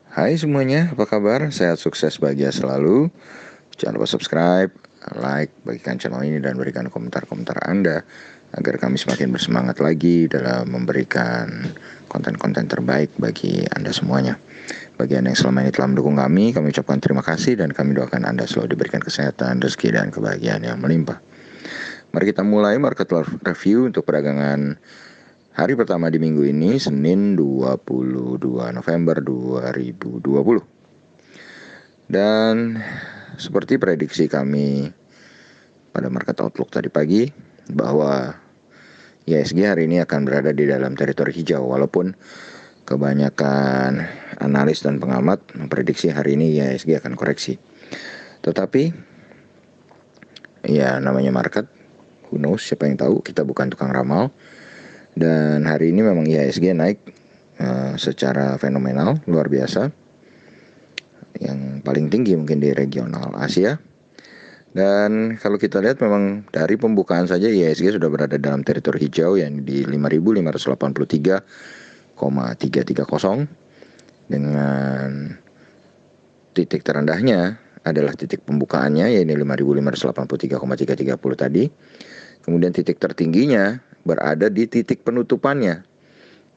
Hai semuanya, apa kabar? Sehat, sukses, bahagia selalu. Jangan lupa subscribe, like, bagikan channel ini dan berikan komentar-komentar Anda agar kami semakin bersemangat lagi dalam memberikan konten-konten terbaik bagi Anda semuanya. Bagi Anda yang selama ini telah mendukung kami ucapkan terima kasih dan kami doakan Anda selalu diberikan kesehatan, rezeki, dan kebahagiaan yang melimpah. Mari kita mulai market review untuk perdagangan hari pertama di minggu ini, Senin 22 November 2020. Dan seperti prediksi kami pada market outlook tadi pagi, bahwa IHSG hari ini akan berada di dalam teritori hijau, walaupun kebanyakan analis dan pengamat memprediksi hari ini IHSG akan koreksi. Tetapi ya namanya market, who knows, siapa yang tahu, kita bukan tukang ramal. Dan hari ini memang IHSG naik secara fenomenal, luar biasa, yang paling tinggi mungkin di regional Asia. Dan kalau kita lihat memang dari pembukaan saja IHSG sudah berada dalam teritori hijau yang di 5.583,330 dengan titik terendahnya adalah titik pembukaannya yaitu 5.583,330 tadi. Kemudian titik tertingginya berada di titik penutupannya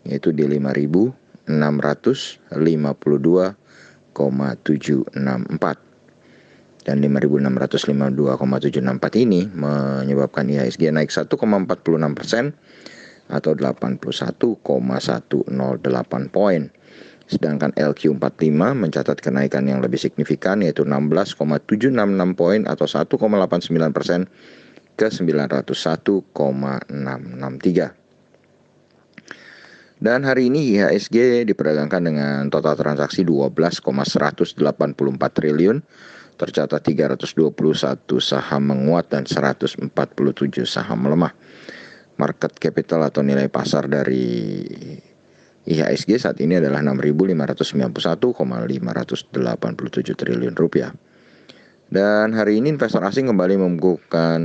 yaitu di 5.652,764. Dan 5.652,764 ini menyebabkan IHSG naik 1,46% atau 81,108 poin. Sedangkan LQ45 mencatat kenaikan yang lebih signifikan yaitu 16,766 poin atau 1,89% ke 901,663. Dan hari ini IHSG diperdagangkan dengan total transaksi 12,184 triliun. Tercatat 321 saham menguat dan 147 saham melemah. Market capital atau nilai pasar dari IHSG saat ini adalah 6.591,587 triliun rupiah. Dan hari ini investor asing kembali membukukan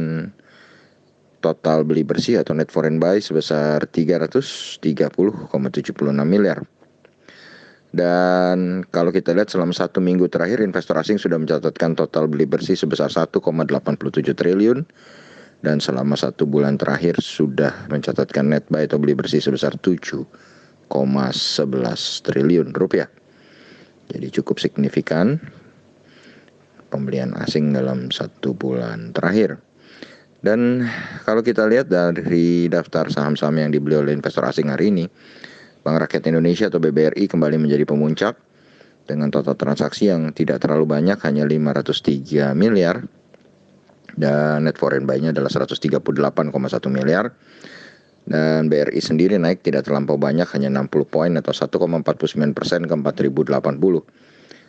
total beli bersih atau net foreign buy sebesar 330,76 miliar. Dan kalau kita lihat selama 1 minggu terakhir investor asing sudah mencatatkan total beli bersih sebesar 1,87 triliun. Dan selama 1 bulan terakhir sudah mencatatkan net buy atau beli bersih sebesar 7,11 triliun rupiah. Jadi cukup signifikan pembelian asing dalam 1 bulan terakhir. Dan kalau kita lihat dari daftar saham-saham yang dibeli oleh investor asing hari ini, Bank Rakyat Indonesia atau BBRI kembali menjadi pemuncak dengan total transaksi yang tidak terlalu banyak, hanya 503 miliar. Dan net foreign buy-nya adalah 138,1 miliar. Dan BRI sendiri naik tidak terlampau banyak, hanya 60 poin atau 1,49% ke 4.080.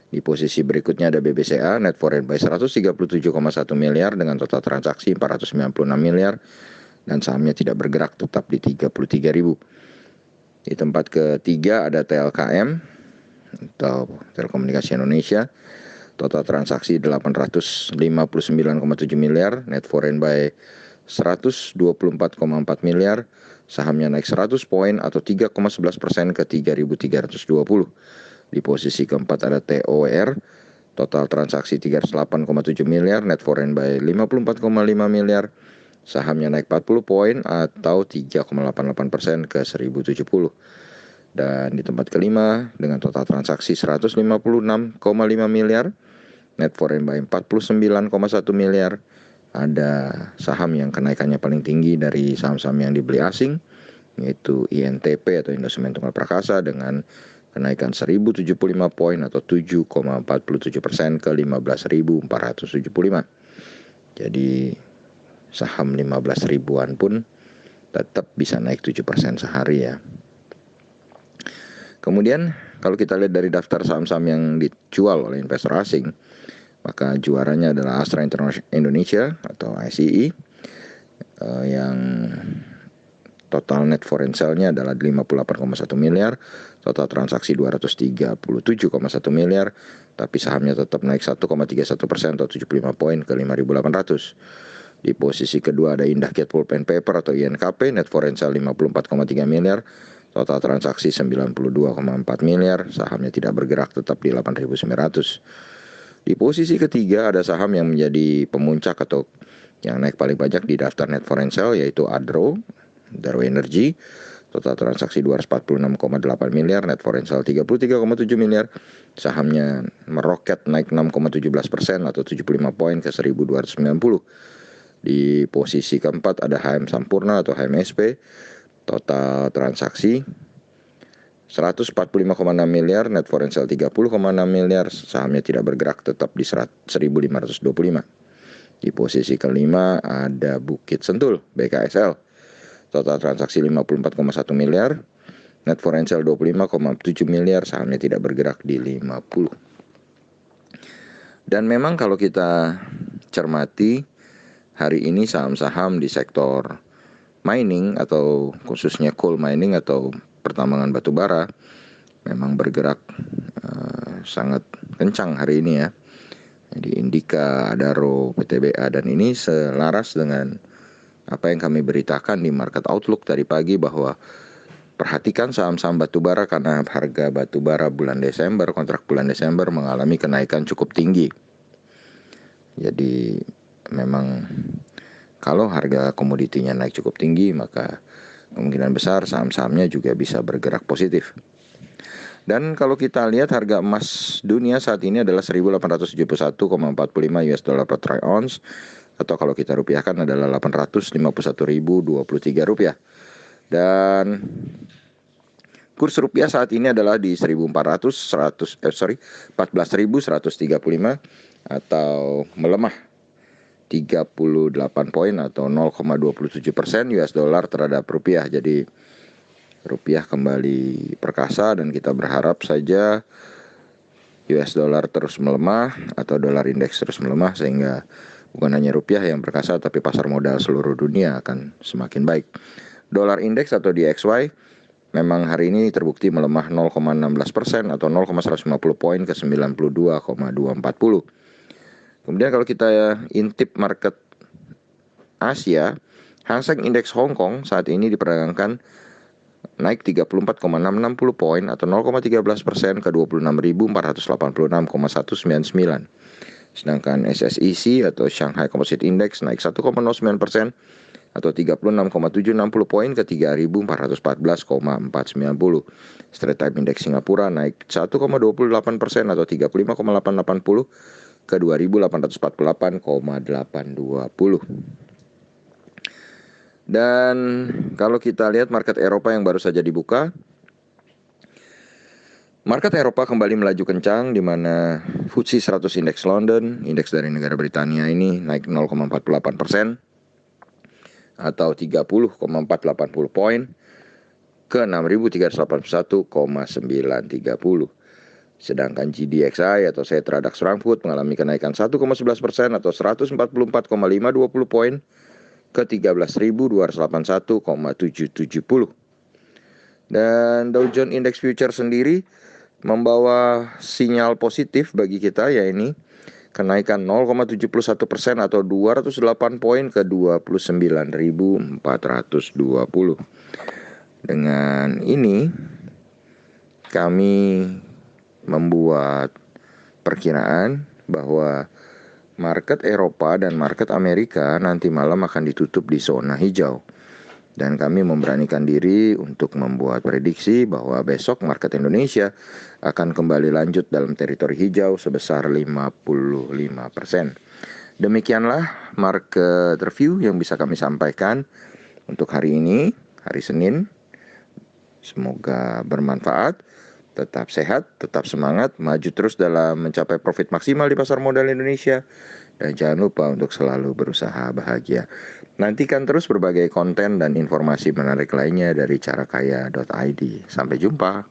Di posisi berikutnya ada BBCA, net foreign buy 137,1 miliar dengan total transaksi 496 miliar. Dan sahamnya tidak bergerak, tetap di 33.000. Di tempat ketiga ada TLKM atau Telekomunikasi Indonesia. Total transaksi 859,7 miliar, net foreign buy 124,4 miliar. Sahamnya naik 100 poin atau 3,11% ke 3.320. Di posisi keempat ada TOR. Total transaksi 308,7 miliar, net foreign buy 54,5 miliar. Sahamnya naik 40 poin atau 3,88% ke 1070. Dan di tempat kelima dengan total transaksi 156,5 miliar, net foreign buy 49,1 miliar. Ada saham yang kenaikannya paling tinggi dari saham-saham yang dibeli asing, yaitu INTP atau Indosemen Tunggal Prakasa dengan kenaikan 1075 poin atau 7,47% ke 15.475. Jadi saham 15 ribuan pun tetap bisa naik 7% sehari ya. Kemudian kalau kita lihat dari daftar saham-saham yang dijual oleh investor asing, maka juaranya adalah Astra Indonesia atau ASII yang total net foreign sale-nya adalah 58,1 miliar, total transaksi 237,1 miliar, tapi sahamnya tetap naik 1,31% atau 75 poin ke 5.800. Di posisi kedua ada Indahkiat Pulp and Paper atau INKP, net foreign sale 54,3 miliar, Total transaksi 92,4 miliar, sahamnya tidak bergerak tetap di 8.900. Di posisi ketiga ada saham yang menjadi pemuncak atau yang naik paling banyak di daftar net foreign sale, yaitu Adro Energy. Total transaksi 246,8 miliar, net foreign sale 33,7 miliar. Sahamnya meroket naik 6,17% atau 75 poin ke 1.290. Di posisi keempat ada HM Sampurna atau HMSP. Total transaksi 145,6 miliar, net foreign sale 30,6 miliar. Sahamnya tidak bergerak tetap di 1.525. Di posisi kelima ada Bukit Sentul, BKSL. Total transaksi 54,1 miliar, net foreign sale 25,7 miliar, sahamnya tidak bergerak di 50. Dan memang kalau kita cermati, hari ini saham-saham di sektor mining atau khususnya coal mining atau pertambangan batu bara memang bergerak sangat kencang hari ini ya. Jadi Indika, Adaro, PTBA, dan ini selaras dengan apa yang kami beritakan di market outlook tadi pagi, bahwa perhatikan saham-saham batubara karena harga batubara bulan Desember, kontrak bulan Desember mengalami kenaikan cukup tinggi. Jadi memang kalau harga komoditinya naik cukup tinggi, maka kemungkinan besar saham-sahamnya juga bisa bergerak positif. Dan kalau kita lihat harga emas dunia saat ini adalah 1.871,45 US dollar per troy ounce, atau kalau kita rupiahkan adalah 851.023 rupiah. Dan kurs rupiah saat ini adalah di 14.135 atau melemah 38 poin atau 0,27% US dollar terhadap rupiah. Jadi rupiah kembali perkasa dan kita berharap saja US dollar terus melemah atau dolar indeks terus melemah, sehingga bukan hanya rupiah yang perkasa tapi pasar modal seluruh dunia akan semakin baik. Dolar indeks atau DXY memang hari ini terbukti melemah 0,16% atau 0,150 poin ke 92,240. Kemudian kalau kita intip market Asia, Hang Seng Indeks Hong Kong saat ini diperdagangkan naik 34,660 poin atau 0,13% ke 26.486,199. Sedangkan SSEC atau Shanghai Composite Index naik 1,09% atau 36,760 poin ke 3.414,490. Straits Times Index Singapura naik 1,28% atau 35,880 ke 2.848,820. Dan kalau kita lihat market Eropa yang baru saja dibuka, market Eropa kembali melaju kencang, di mana FTSE 100 Index London, indeks dari negara Britania ini naik 0,48% atau 30,480 poin ke 6.381,930. Sedangkan GDXI atau Xetra DAX Frankfurt mengalami kenaikan 1,11% atau 144,520 poin ke 13.281,770. Dan Dow Jones Index Future sendiri membawa sinyal positif bagi kita, yaitu kenaikan 0,71% atau 208 poin ke 29.420. Dengan ini kami membuat perkiraan bahwa market Eropa dan market Amerika nanti malam akan ditutup di zona hijau. Dan kami memberanikan diri untuk membuat prediksi bahwa besok market Indonesia akan kembali lanjut dalam teritori hijau sebesar 55%. Demikianlah market review yang bisa kami sampaikan untuk hari ini, hari Senin. Semoga bermanfaat. Tetap sehat, tetap semangat, maju terus dalam mencapai profit maksimal di pasar modal Indonesia. Dan jangan lupa untuk selalu berusaha bahagia. Nantikan terus berbagai konten dan informasi menarik lainnya dari carakaya.id. Sampai jumpa.